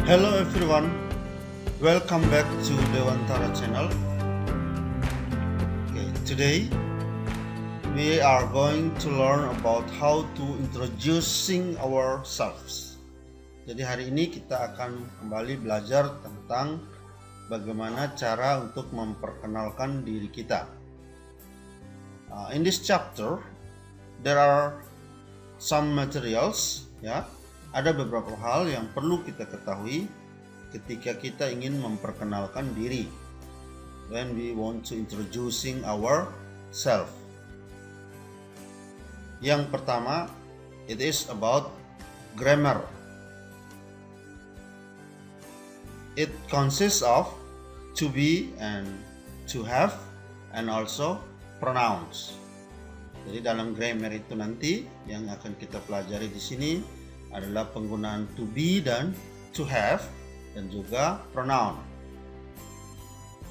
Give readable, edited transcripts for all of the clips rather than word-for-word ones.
Hello everyone, welcome back to Dewantara channel. Today we are going to learn about how to introducing ourselves. Jadi hari ini kita akan kembali belajar tentang bagaimana cara untuk memperkenalkan diri kita. In this chapter there are some materials, ada beberapa hal yang perlu kita ketahui ketika kita ingin memperkenalkan diri. When we want to introducing ourselves. Yang pertama, it is about grammar. It consists of to be and to have and also pronouns. Jadi dalam grammar itu nanti yang akan kita pelajari di sini adalah penggunaan to be dan to have dan juga pronoun.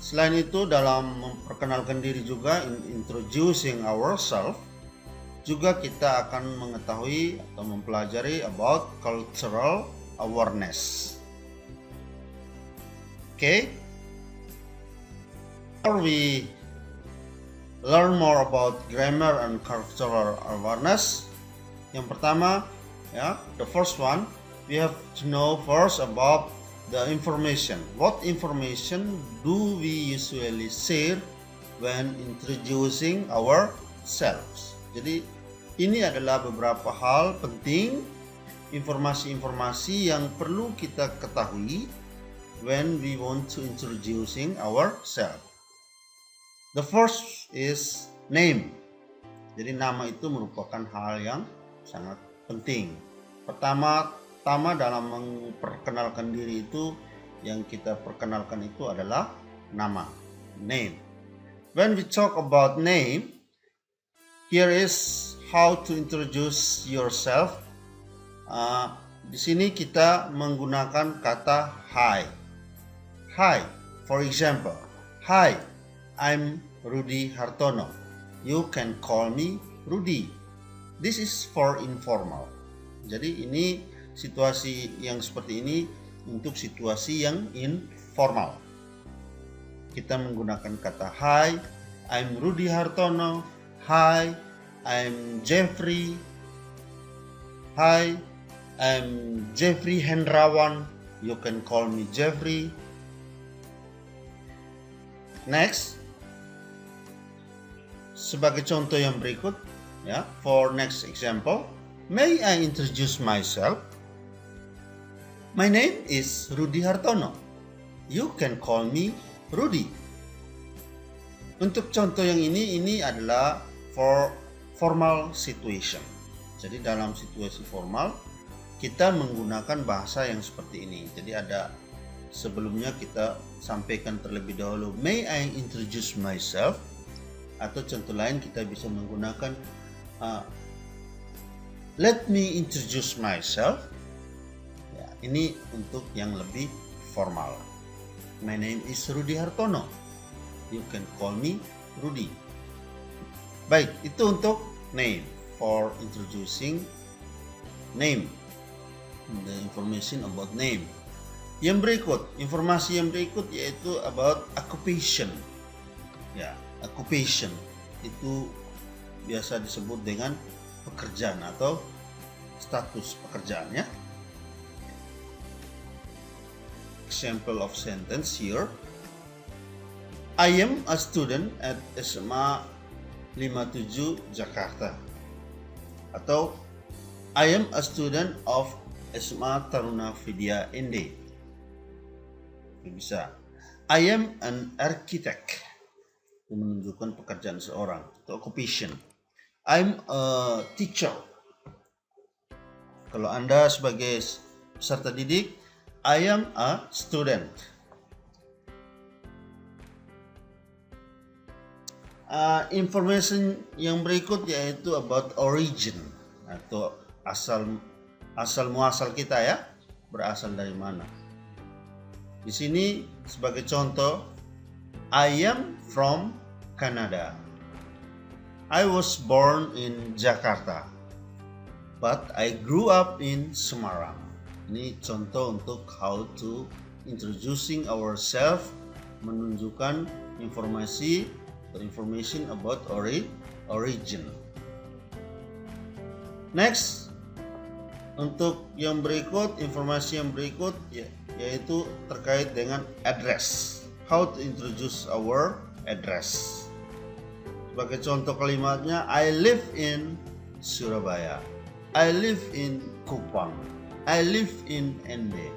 Selain itu dalam memperkenalkan diri juga, introducing ourselves, juga kita akan mengetahui atau mempelajari about cultural awareness. Before we learn more about grammar and cultural awareness, yang pertama, the first one, we have to know first about the information. What information do we usually share when introducing ourselves? Jadi ini adalah beberapa hal penting, informasi-informasi yang perlu kita ketahui when we want to introducing ourselves. The first is name. Jadi nama itu merupakan hal yang sangat penting. Pertama dalam memperkenalkan diri itu, yang kita perkenalkan itu adalah nama, name. When we talk about name, here is how to introduce yourself. Di sini kita menggunakan kata hi. Hi, for example, hi, I'm Rudy Hartono. You can call me Rudy. This is for informal. Jadi ini situasi yang seperti ini untuk situasi yang informal. Kita menggunakan kata hi, I'm Rudy Hartono. Hi, I'm Jeffrey. Hi, I'm Jeffrey Hendrawan. You can call me Jeffrey. Next, sebagai contoh yang berikut, for next example, may I introduce myself? My name is Rudy Hartono. You can call me Rudy. Untuk contoh yang ini adalah for formal situation. Jadi dalam situasi formal kita menggunakan bahasa yang seperti ini. Jadi ada sebelumnya kita sampaikan terlebih dahulu, may I introduce myself? Atau contoh lain kita bisa menggunakan let me introduce myself. Ini untuk yang lebih formal. My name is Rudy Hartono. You can call me Rudy. Baik, itu untuk name, for introducing name. The information about name. Yang berikut, informasi yang berikut yaitu about occupation. Occupation itu biasa disebut dengan pekerjaan atau status pekerjaannya. Example of sentence here. I am a student at SMA 57 Jakarta. Atau I am a student of SMA Taruna Vidya ND. Bisa. I am an architect. Itu menunjukkan pekerjaan seorang atau occupation. I'm a teacher. Kalau Anda sebagai peserta didik, I am a student. Information yang berikut yaitu about origin atau asal muasal kita, berasal dari mana. Di sini sebagai contoh, I am from Canada. I was born in Jakarta, but I grew up in Semarang. Ini contoh untuk how to introducing ourselves, menunjukkan informasi atau information about origin. Next, untuk yang berikut, informasi yang berikut yaitu terkait dengan address. How to introduce our address. Sebagai contoh kalimatnya, I live in Surabaya, I live in Kupang, I live in Ende.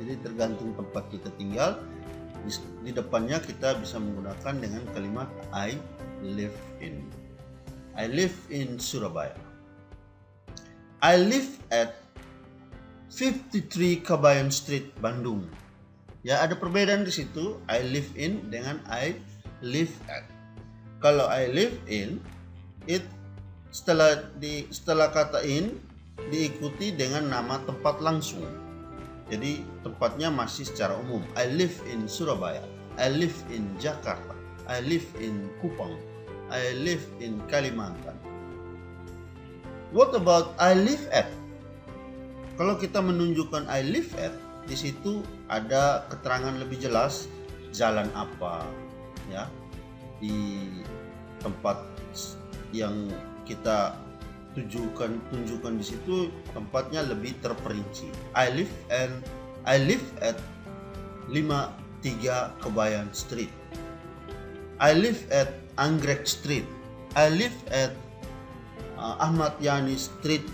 Jadi tergantung tempat kita tinggal, di depannya kita bisa menggunakan dengan kalimat I live in. I live in Surabaya. I live at 53 Kabayan Street, Bandung. Ya, ada perbedaan di situ, I live in dengan I live at. Kalau I live in, setelah kata in diikuti dengan nama tempat langsung. Jadi tempatnya masih secara umum. I live in Surabaya, I live in Jakarta, I live in Kupang, I live in Kalimantan. What about I live at? Kalau kita menunjukkan I live at, di situ ada keterangan lebih jelas jalan apa, ya, di tempat yang kita tunjukkan di situ tempatnya lebih terperinci. I live at 53 Kabayan Street. I live at Anggrek Street. I live at Ahmad Yani Street,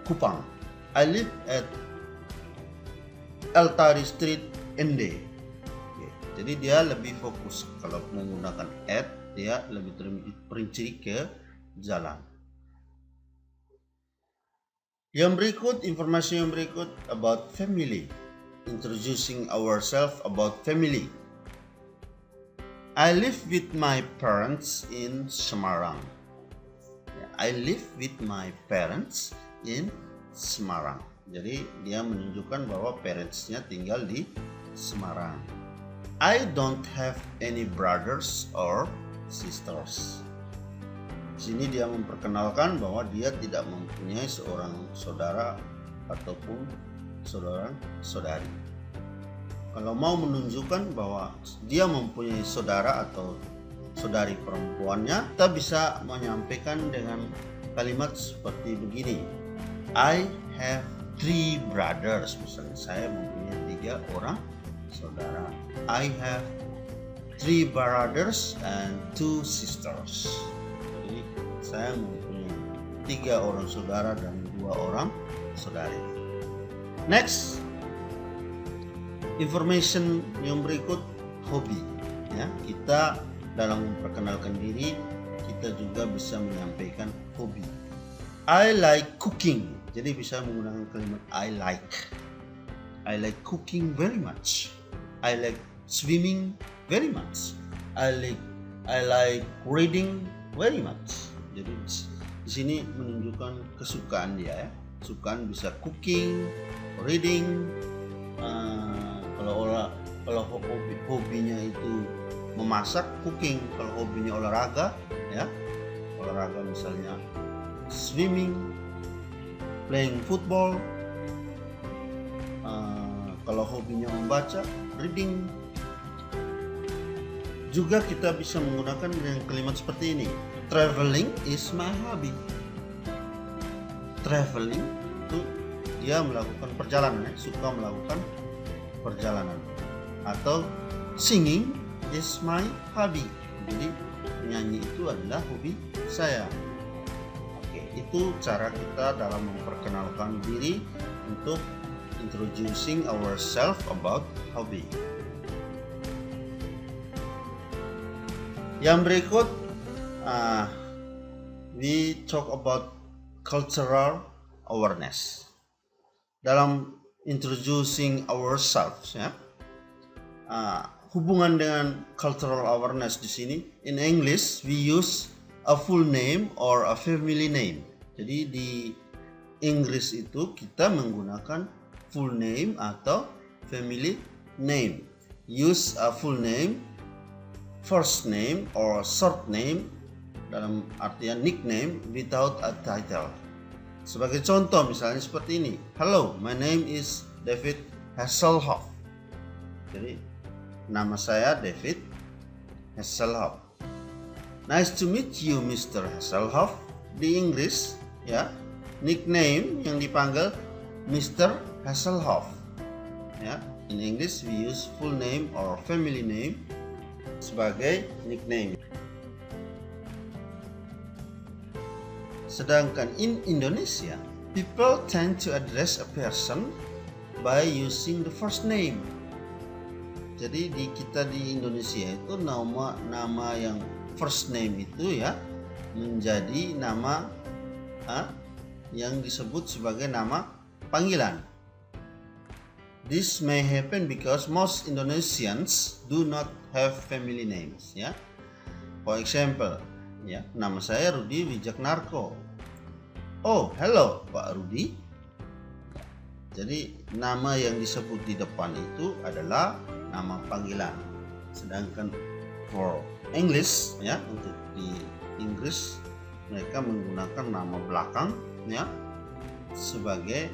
Kupang. I live at Altari Street, Ende. Jadi dia lebih fokus kalau menggunakan at, dia lebih terperinci ke jalan. Yang berikut, informasi yang berikut about family. Introducing ourselves about family. I live with my parents in Semarang. I live with my parents in Semarang. Jadi dia menunjukkan bahwa parents-nya tinggal di Semarang. I don't have any brothers or sisters. Di sini dia memperkenalkan bahwa dia tidak mempunyai seorang saudara ataupun saudara-saudari. Kalau mau menunjukkan bahwa dia mempunyai saudara atau saudari perempuannya, kita bisa menyampaikan dengan kalimat seperti begini. I have 3 brothers. Misalnya saya mempunyai 3 orang saudara. I have 3 brothers and 2 sisters. Jadi saya mempunyai 3 orang saudara dan 2 orang saudari. Next, information yang berikut, hobi. Ya, kita dalam memperkenalkan diri, kita juga bisa menyampaikan hobi. I like cooking. Jadi bisa menggunakan kalimat I like. I like cooking very much. I like swimming very much. I like reading very much. Jadi di sini menunjukkan kesukaan dia, ya. Kesukaan bisa cooking, reading. Kalau hobinya itu memasak, cooking. Kalau hobinya olahraga, ya, olahraga misalnya swimming, playing football. Kalau hobinya membaca, reading. Juga kita bisa menggunakan dengan kalimat seperti ini. Traveling is my hobby. Traveling itu dia melakukan perjalanan, suka melakukan perjalanan. Atau singing is my hobby. Jadi menyanyi itu adalah hobi saya. Oke, itu cara kita dalam memperkenalkan diri untuk introducing ourselves about hobby. Yang berikut, we talk about cultural awareness. Dalam introducing ourselves, ya, hubungan dengan cultural awareness di sini, in English we use a full name or a family name. Jadi di Inggris itu kita menggunakan full name atau family name. Use a full name, first name or short name, dalam artian nickname without a title. Sebagai contoh misalnya seperti ini. Hello, my name is David Hasselhoff. Jadi nama saya David Hasselhoff. Nice to meet you, Mr. Hasselhoff. Di Inggris, ya, nickname yang dipanggil Mr. Hasselhoff. Ya, in English we use full name or family name sebagai nickname. Sedangkan in Indonesia, people tend to address a person by using the first name. Jadi kita di Indonesia itu nama yang first name itu ya menjadi nama yang disebut sebagai nama panggilan. This may happen because most Indonesians do not have family names. Ya, for example, ya, nama saya Rudi Wijaknarko. Oh, hello Pak Rudi. Jadi nama yang disebut di depan itu adalah nama panggilan. Sedangkan for English, ya, untuk di Inggris mereka menggunakan nama belakang, ya, sebagai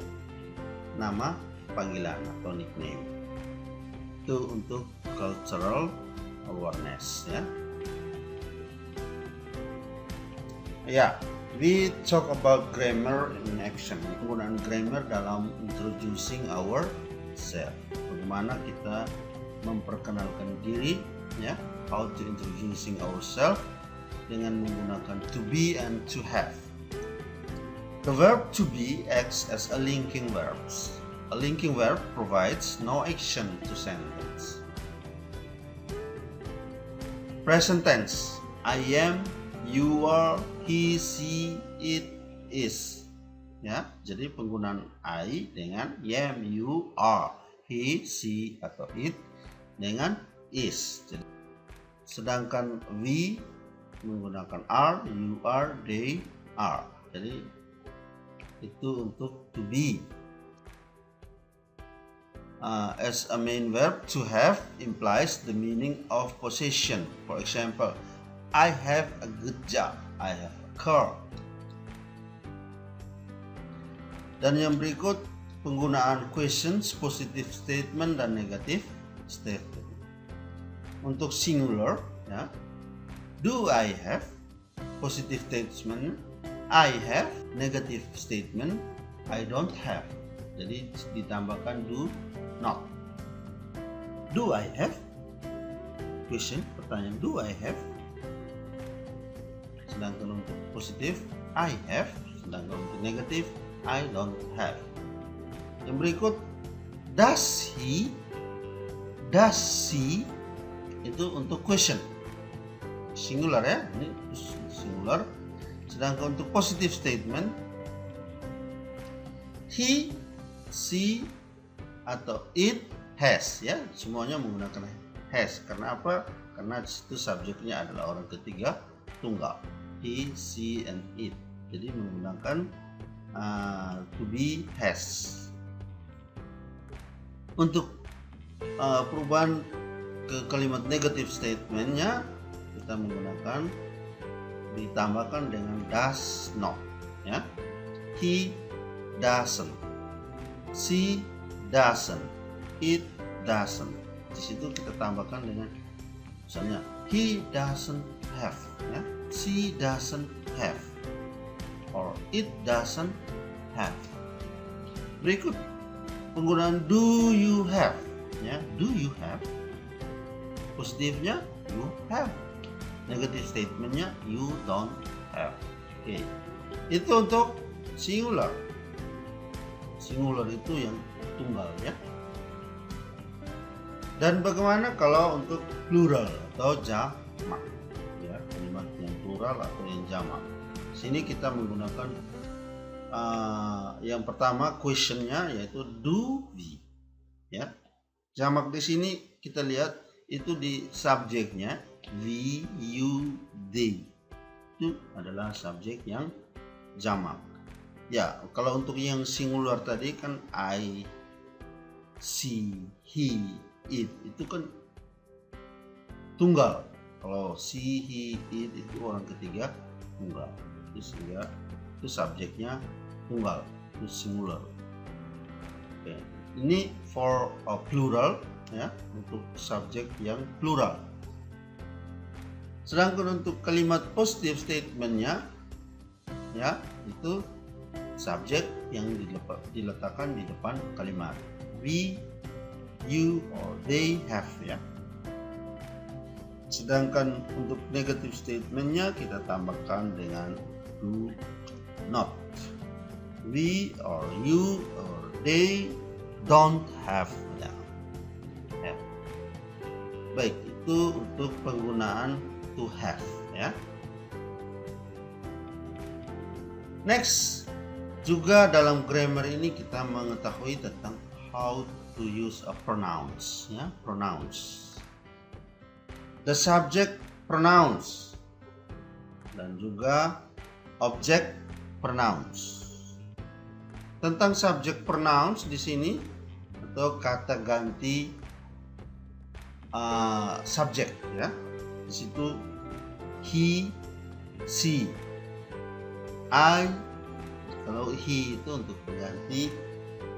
nama panggilan atau nickname. Itu untuk cultural awareness, ya. Ya, we talk about grammar in action. Penggunaan grammar dalam introducing ourselves. Bagaimana kita memperkenalkan diri, ya, how to introducing ourselves dengan menggunakan to be and to have. The verb to be acts as a linking verb. A linking verb provides no action to sentence. Present tense. I am, you are, he, she, it, is. Ya, jadi penggunaan I dengan am, you, are, he, she atau it dengan is. Sedangkan we menggunakan are, you are, they are. Jadi itu untuk to be. As a main verb, to have implies the meaning of possession. For example, I have a good job. I have a car. Dan yang berikut penggunaan questions, positive statement dan negative statement. Untuk singular, ya, do I have? Positive statement, I have. Negative statement, I don't have. Jadi ditambahkan do not. Do I have? Question, pertanyaan, do I have? Sedangkan untuk positif, I have. Sedangkan untuk negatif, I don't have. Yang berikut, does he? Does she? Itu untuk question. Singular, ya, ini singular. Sedangkan untuk positive statement, he, she, atau it has, ya, semuanya menggunakan has. Karena apa? Karena itu subjeknya adalah orang ketiga tunggal, he, she, and it. Jadi menggunakan to be has. Untuk perubahan ke kalimat negative statementnya kita menggunakan ditambahkan dengan does not, ya. He doesn't, she doesn't, it doesn't. Di situ kita tambahkan dengan misalnya he doesn't have, ya, she doesn't have, or it doesn't have. Berikut penggunaan do you have, ya, do you have. Positifnya you have. Negative statementnya you don't have. Oke. Itu untuk singular. Singular itu yang tunggal, ya. Dan bagaimana kalau untuk plural atau jamak, ya, kalimat yang plural atau yang jamak. Sini kita menggunakan yang pertama questionnya yaitu do we, ya. Jamak di sini kita lihat itu di subjeknya we, you, they. Itu adalah subjek yang jamak. Ya, kalau untuk yang singular tadi kan I, she, he, it itu kan tunggal. Kalau she, he, it itu orang ketiga tunggal. Itu sehingga itu subjeknya tunggal, itu singular. Oke. Ini for plural ya, untuk subjek yang plural. Sedangkan untuk kalimat positive statementnya ya, itu subjek yang diletakkan di depan kalimat. We, you, or they have ya. Sedangkan untuk negative statementnya kita tambahkan dengan do not. We or you or they don't have ya. Baik, itu untuk penggunaan to have ya. Next, juga dalam grammar ini kita mengetahui tentang how to use a pronouns ya, pronouns. The subject pronouns dan juga object pronouns. Tentang subject pronouns di sini atau kata ganti subjek ya. Di situ he, she, I. Kalau he itu untuk pengganti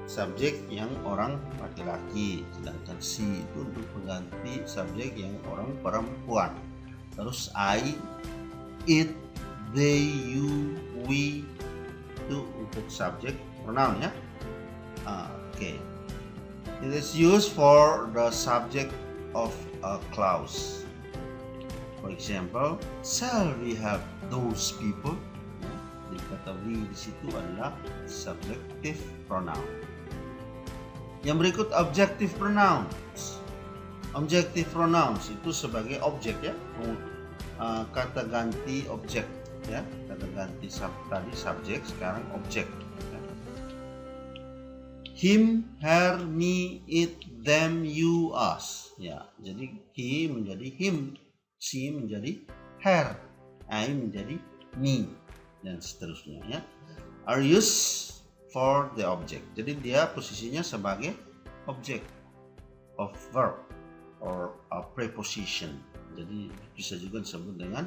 subjek yang orang laki-laki, sedangkan she itu untuk pengganti subjek yang orang perempuan. Terus I, it, they, you, we itu untuk subjek pronoun ya. Oke. It is used for the subject of a clause. For example, shall we have those people? Jadi kata we di situ adalah subjective pronoun. Yang berikut objective pronouns. Objective pronouns itu sebagai objek ya, kata ganti objek ya, kata ganti tadi subjek, sekarang objek. Ya. Him, her, me, it, them, you, us. Ya, jadi he menjadi him, she menjadi her, I menjadi me, dan seterusnya ya. Are used for the object. Jadi dia posisinya sebagai objek of verb or a preposition. Jadi bisa juga disebut dengan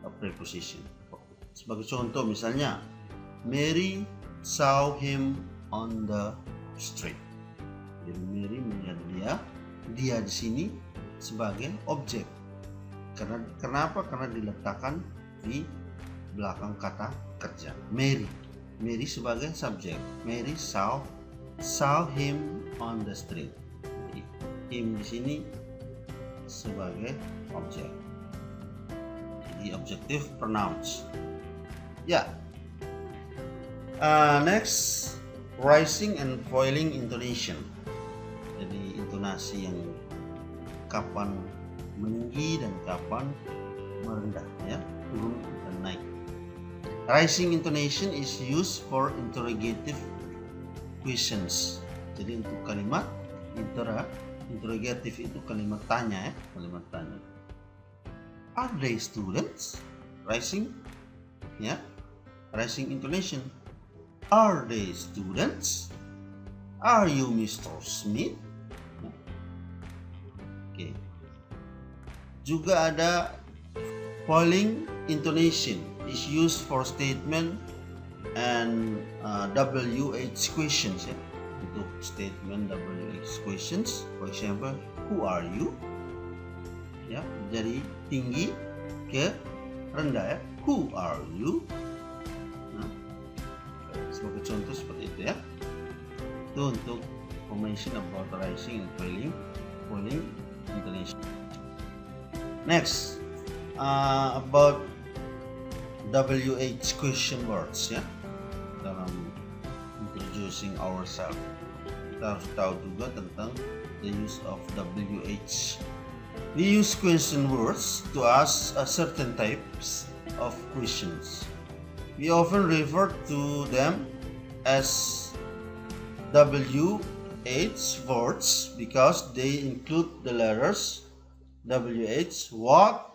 a preposition. Sebagai contoh misalnya, Mary saw him on the street. Jadi Mary menjadi dia di sini sebagai objek. Kenapa? Karena diletakkan di belakang kata kerja. Mary sebagai subjek. Mary saw him on the street. Jadi, him di sini sebagai objek. Jadi objective pronouns. Ya. Next, rising and falling intonation. Jadi intonasi yang kapan meninggi dan kapan merendah ya, turun dan naik. Rising intonation is used for interrogative questions. Jadi untuk kalimat interrogative itu kalimat tanya ya, kalimat tanya. Are they students? Rising ya, rising intonation. Are they students? Are you Mr. Smith? Oke. Juga ada falling intonation is used for statement and WH questions ya. Untuk statement WH questions, for example, who are you? Ya, dari tinggi ke rendah ya. Who are you? Nah, sebagai contoh seperti itu ya. Itu untuk information about rising and falling intonation. Next, about WH question words ya, dalam introducing ourselves. Kita harus tahu juga tentang the use of WH. We use question words to ask a certain types of questions. We often refer to them as WH words because they include the letters WH, what.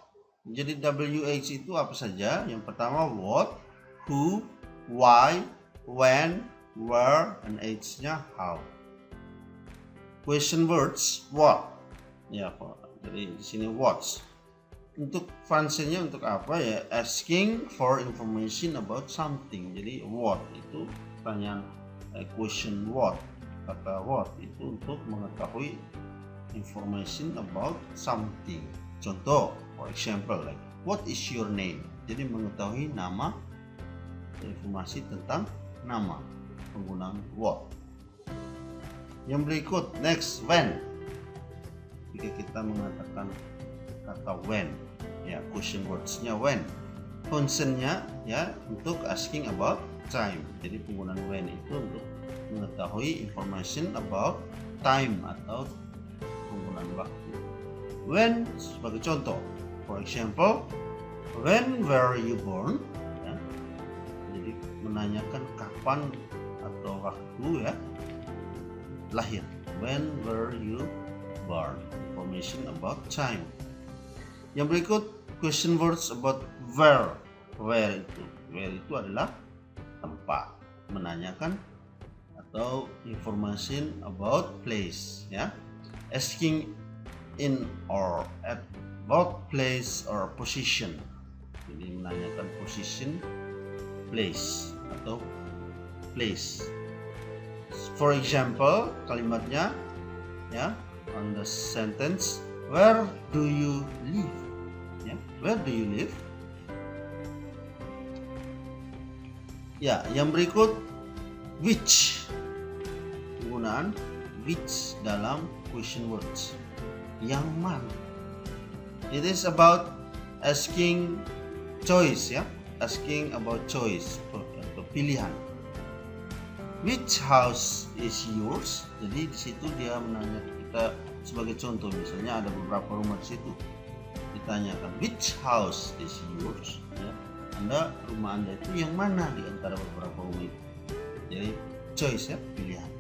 Jadi WH itu apa saja? Yang pertama what, who, why, when, where, and H-nya how. Question words what. Ya, jadi di sini what. Untuk fungsinya untuk apa ya? Asking for information about something. Jadi what itu pertanyaan question what. Kata what itu untuk mengetahui information about something. Contoh, for example, like what is your name? Jadi mengetahui nama, informasi tentang nama, penggunaan what. Yang berikut, next, when. Jika kita mengatakan kata when, ya question words-nya when. Concern-nya ya untuk asking about time. Jadi penggunaan when itu untuk mengetahui information about time atau penggunaan waktu. When sebagai contoh, for example, when were you born? Ya. Jadi menanyakan kapan atau waktu ya lahir. When were you born? Information about time. Yang berikut question words about where. Where itu adalah tempat. Menanyakan atau information about place ya. Asking in or at about place or position. Jadi menanyakan position, place atau place. For example, kalimatnya ya on the sentence, where do you live? Ya, where do you live? Ya, yang berikut which. Penggunaan which dalam question words. Yang mana? It is about asking choice ya, asking about choice atau pilihan. Which house is yours? Jadi di situ dia menanya kita sebagai contoh, misalnya ada beberapa rumah di situ. Ditanyakan which house is yours? Ya, rumah Anda itu yang mana di antara beberapa rumah itu? Jadi choice ya, pilihan.